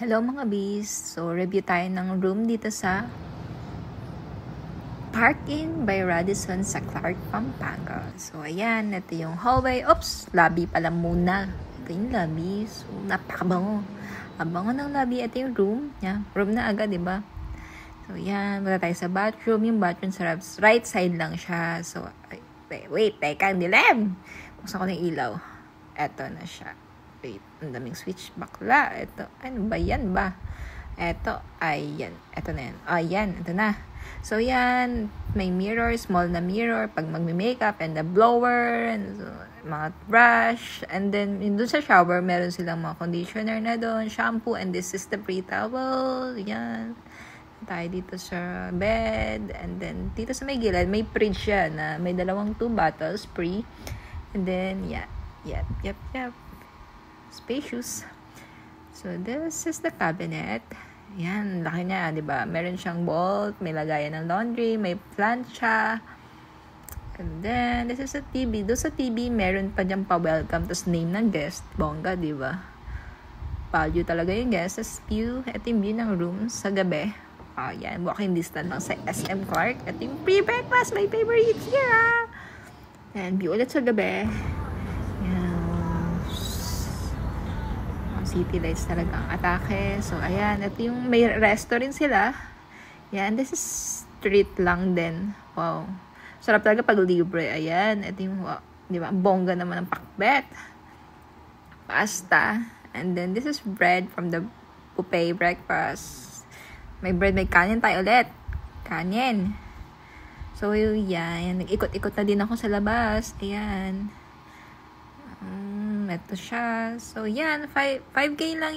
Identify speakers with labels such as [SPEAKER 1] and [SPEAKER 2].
[SPEAKER 1] Hello mga bees! So, review tayo ng room dito sa Park Inn by Radisson sa Clark, Pampanga. So, ayan. Ito yung hallway. Oops! Lobby pala muna. Ito yung lobby. So, napakabango. Ang bango ng lobby. Ito yung room. Yeah. Room na agad, diba? So, ayan. Muna tayo sa bathroom. Yung bathroom sa right side lang siya. So, wait. Teka, ang dilim! Buksan ko na yung ilaw. Ito na siya. Wait, ang daming switch bakla. Ito, ano ba yan ba? Ito, ayan. Ito na yan. Ayan, ito na. So, yan. May mirror, small na mirror. Pag magme-makeup, and the blower, and so, mga brush. And then, dun sa shower, meron silang mga conditioner na doon, shampoo, and this is the pre-towel. Yan. Tayo dito sa bed. And then, dito sa may gilid, may fridge siya na may 2 bottles, pre. And then, yeah. Yep. Spacious. So, this is the cabinet. Yan, laki niya, di ba? Meron siyang vault, may lagayan ng laundry, may plancha. And then, this is a TV. Doon sa TV, meron pa dyan pa-welcome, tapos name ng guest. Bongga, di ba? Value talaga yung guest. Tapos view, ito yung view ng room sa gabi. Yan, walking distance lang sa SM Clark. Ito yung pre-breakfast, my favorite here. And view ulit sa gabi. City lights talaga ang atake. So, ayan. Ito yung may restaurant sila. Yan. This is street lang din. Wow. Sarap talaga pag libre. Ayan. Ito yung, wow, di ba? Bongga naman ng pakbet. Pasta. And then, this is bread from the buffet breakfast. May bread, may kanin tayo ulit. Kanin. So, yan. Nag-ikot-ikot na din ako sa labas. Ayan. Ito siya. So, yan. 5K lang